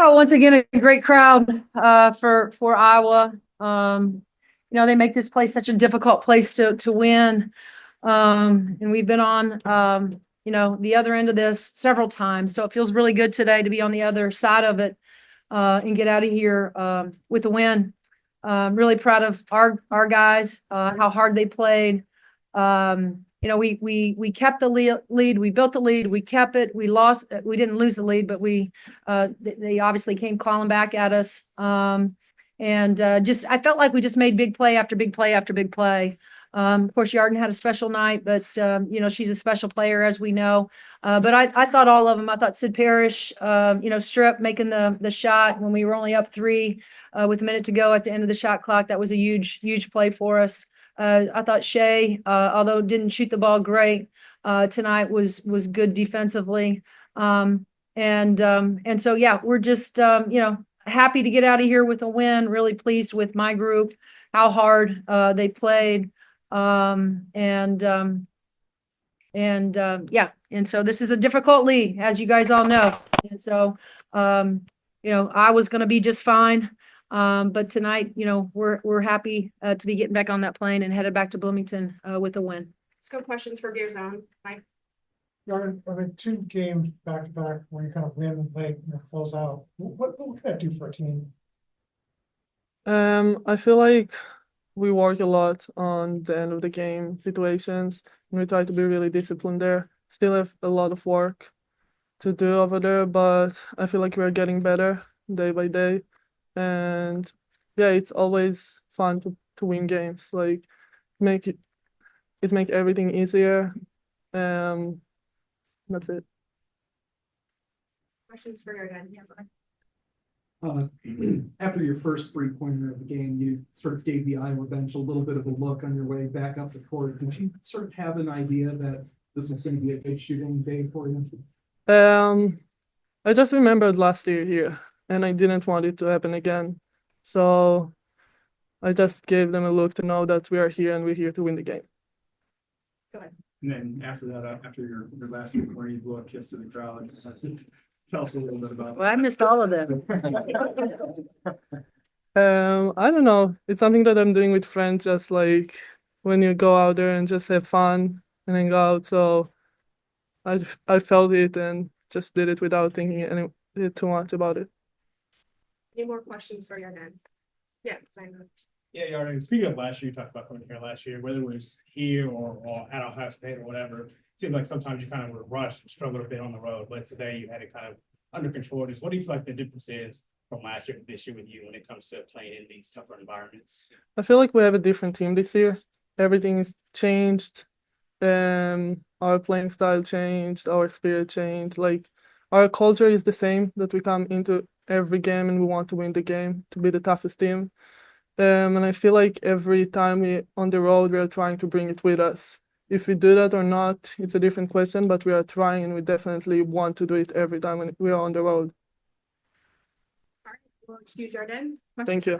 Oh, once again, a great crowd for Iowa. They make this place such a difficult place to win. And we've been on the other end of this several times. So it feels really good today to be on the other side of it and get out of here with a win. Really proud of our guys, how hard they played. We kept the lead, we built the lead, we kept it, we lost, we didn't lose the lead, but they obviously came clawing back at us. I felt like we just made big play after big play after big play. Of course, Yarden had a special night, but she's a special player, as we know. But I thought all of them. I thought Sid Parrish, strip making the shot when we were only up 3 with a minute to go at the end of the shot clock. That was a huge play for us. I thought Shea, although didn't shoot the ball great tonight, was good defensively. So yeah, we're just happy to get out of here with a win. Really pleased with my group, how hard they played. So this is a difficult league, as you guys all know. And so I was going to be just fine. But tonight, we're happy to be getting back on that plane and headed back to Bloomington with a win. Let's go questions for Garzon. Mike. Yarden, I mean, 2 games back to back where you kind of win late and close out. What can that do for a team? I feel like we work a lot on the end of the game situations, and we try to be really disciplined there. Still have a lot of work to do over there, but I feel like we're getting better day by day. And yeah, it's always fun to win games. Like make everything easier. That's it. Questions for Yarden. Yeah, After your first 3-pointer of the game, you sort of gave the Iowa bench a little bit of a look on your way back up the court. Did you sort of have an idea that this is going to be a good shooting day for you? I just remembered last year here, and I didn't want it to happen again. So I just gave them a look to know that we are here and we're here to win the game. go ahead. And then after that, after your last 3-pointer, you blew a kiss to the crowd. Just tell us a little bit about Well, I missed all of them. I don't know. It's something that I'm doing with friends, just like when you go out there and just have fun and hang out. So I felt it and just did it without thinking too much about it. Any more questions for Yarden? Yeah, Simon. Yeah, Yarden, speaking of last year, you talked about coming here last year, whether it was here or at Ohio State or whatever. It seemed like sometimes you kind of were rushed and struggled a bit on the road, but today you had it kind of under control. Just what do you feel like the difference is from last year to this year with you when it comes to playing in these tougher environments? I feel like we have a different team this year. Everything's changed. Our playing style changed, our spirit changed. Like our culture is the same, that we come into every game and we want to win the game, to be the toughest team. And I feel like every time we on the road, we are trying to bring it with us. If we do that or not, it's a different question, but we are trying and we definitely want to do it every time when we are on the road. All right, we'll excuse Yarden. Thank you.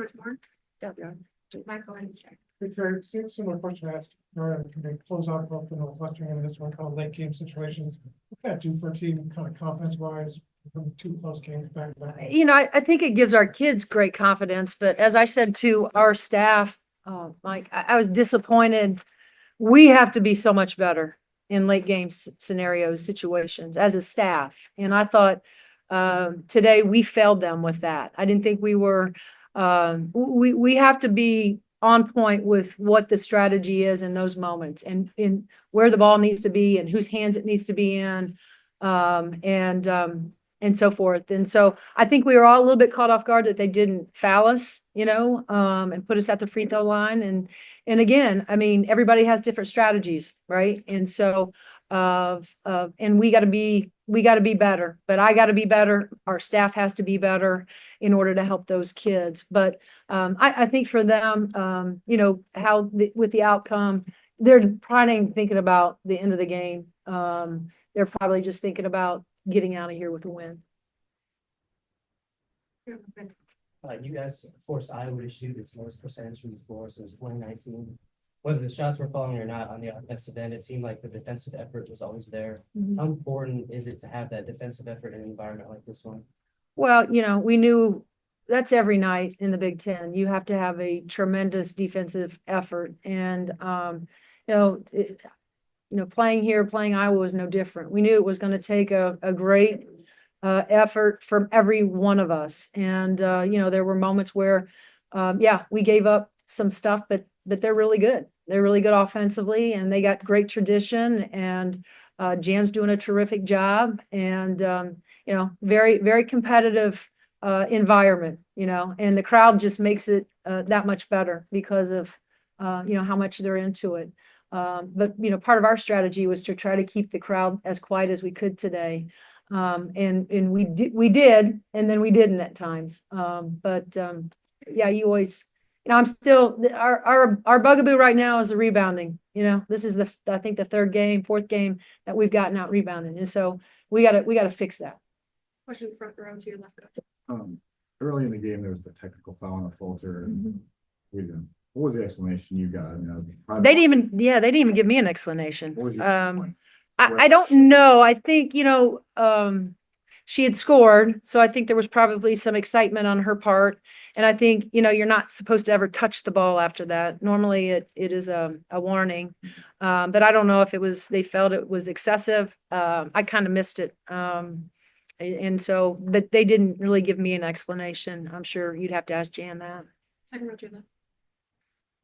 Michael and Jack. Hey, Teri, similar question I asked Yarden, can they close out both the Northwestern and this one kind of late game situations? What can that do for a team kind of confidence wise from 2 close games back to back? I think it gives our kids great confidence. But as I said to our staff, Mike, I was disappointed. We have to be so much better in late game scenarios, situations as a staff. And I thought today we failed them with that. I didn't think we were, we have to be on point with what the strategy is in those moments and in where the ball needs to be and whose hands it needs to be in. And so forth. And so I think we were all a little bit caught off guard that they didn't foul us, and put us at the free throw line. And again, I mean, everybody has different strategies, right? And so, and we got to be better, but I got to be better. Our staff has to be better in order to help those kids. But I think for them, with the outcome, they're probably thinking about the end of the game. They're probably just thinking about getting out of here with a win. You guys forced Iowa to shoot its lowest percentage from the floor since 2019. Whether the shots were falling or not on the offensive end, it seemed like the defensive effort was always there. How important is it to have that defensive effort in an environment like this one? Well, we knew that's every night in the Big Ten. You have to have a tremendous defensive effort. And, playing here, playing Iowa was no different. We knew it was going to take a great effort from every one of us. And, there were moments where, we gave up some stuff, but they're really good. They're really good offensively, and they got great tradition. And Jan's doing a terrific job. And, very, very competitive environment, and the crowd just makes it that much better because of, how much they're into it. But, part of our strategy was to try to keep the crowd as quiet as we could today. And we did, and then we didn't at times. You always, I'm still, our bugaboo right now is the rebounding. This is I think the fourth game that we've gotten out rebounding. And so we gotta fix that. Question front row to your left. Early in the game, there was the technical foul on the Fulter, and we didn't. What was the explanation you got? I mean, They didn't even give me an explanation. What was your point? I don't know. I think, she had scored, so I think there was probably some excitement on her part. And I think, you're not supposed to ever touch the ball after that. Normally it is a warning. But I don't know if they felt it was excessive. I kind of missed it. And so, but they didn't really give me an explanation. I'm sure you'd have to ask Jan that. Second row to your left.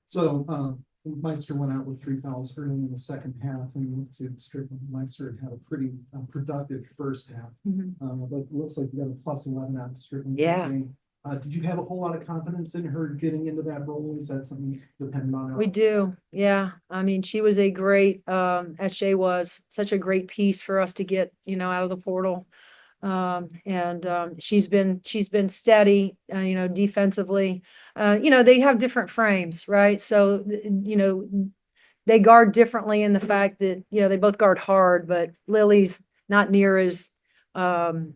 So, Meister went out with 3 fouls early in the second half, and Meister had a pretty productive first half. But it looks like you got a +11 out of Strickland. Yeah. Did you have a whole lot of confidence in her getting into that role? Is that something dependent on her? We do. Yeah. I mean, she was a great, as Shay was, such a great piece for us to get, out of the portal. She's been steady, defensively. They have different frames, right? So, they guard differently in the fact that, they both guard hard, but Lily's not near as, doesn't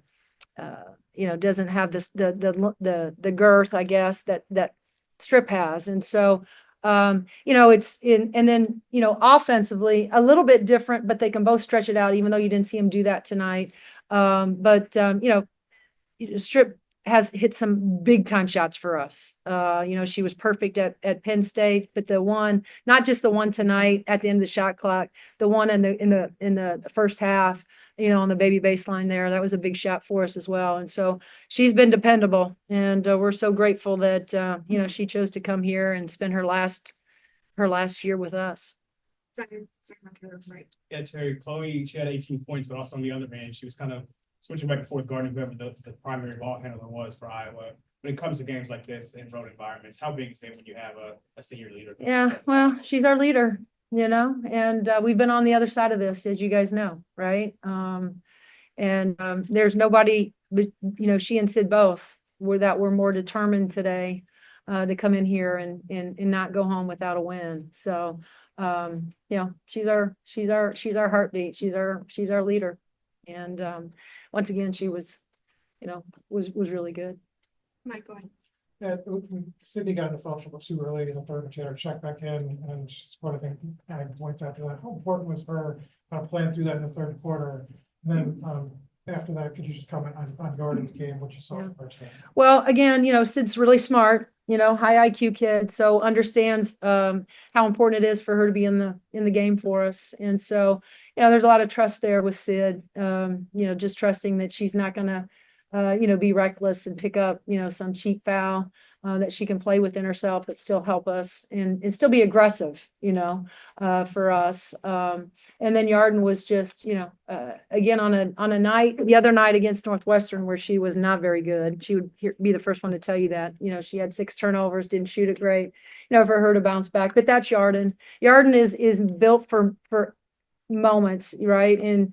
have the girth, I guess, that Strip has. And so, it's and then, offensively a little bit different, but they can both stretch it out, even though you didn't see him do that tonight. Strip has hit some big time shots for us. She was perfect at Penn State, but not just the one tonight at the end of the shot clock, the one in the first half, on the baby baseline there, that was a big shot for us as well. And so she's been dependable, and we're so grateful that, she chose to come here and spend her last year with us. Second row to your right. Yeah, Teri, Chloe, she had 18 points, but also on the other hand, she was kind of switching back and forth guarding whoever the primary ball handler was for Iowa. When it comes to games like this in road environments, how big is it when you have a senior leader? Yeah, well, she's our leader, and we've been on the other side of this, as you guys know, right? There's nobody, but she and Sid both were more determined today to come in here and not go home without a win. So, she's our heartbeat. She's our leader. And once again, she was really good. Mike, go ahead. Yeah, Sydney got into foul trouble too early in the third, and she had her check back in, and she scored, I think, adding points after that. How important was her playing through that in the third quarter? And then after that, could you just comment on Yarden's game, what you saw from her today? Well, again, Sid's really smart, high IQ kid, so understands how important it is for her to be in the game for us. And so, there's a lot of trust there with Sid, just trusting that she's not gonna be reckless and pick up, some cheap foul, that she can play within herself, but still help us and still be aggressive, for us. And then Yarden was just, again, on a night, the other night against Northwestern, where she was not very good. She would be the first one to tell you that, she had 6 turnovers, didn't shoot it great, for her to bounce back, but that's Yarden. Yarden is built for moments, right? And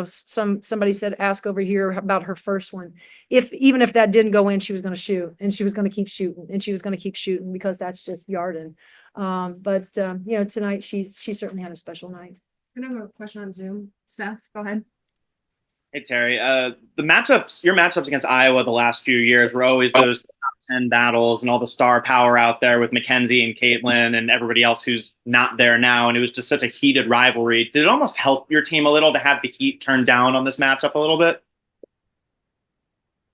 somebody said, ask over here about her first one. Even if that didn't go in, she was going to shoot, and she was going to keep shooting, and she was going to keep shooting, because that's just Yarden. Tonight she certainly had a special night. I have a question on Zoom. Seth, go ahead. Hey, Teri, your matchups against Iowa the last few years were always those top 10 battles and all the star power out there with Mackenzie and Caitlin and everybody else who's not there now. And it was just such a heated rivalry. Did it almost help your team a little to have the heat turned down on this matchup a little bit?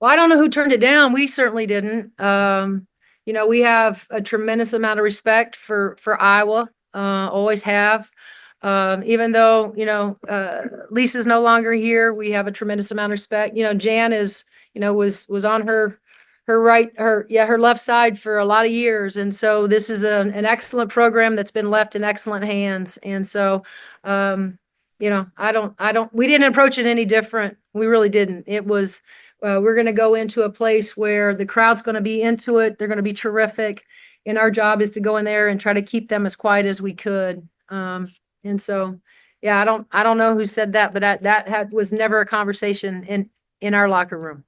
Well, I don't know who turned it down. We certainly didn't. You know, we have a tremendous amount of respect for Iowa, always have. Even though, you know, Lisa's no longer here, we have a tremendous amount of respect. You know, Jan is, you know, was on her left side for a lot of years. And so this is an excellent program that's been left in excellent hands. And so, you know, we didn't approach it any different. We really didn't. It was, we're going to go into a place where the crowd's going to be into it. They're going to be terrific. And our job is to go in there and try to keep them as quiet as we could. And so, yeah, I don't know who said that, but that was never a conversation in our locker room.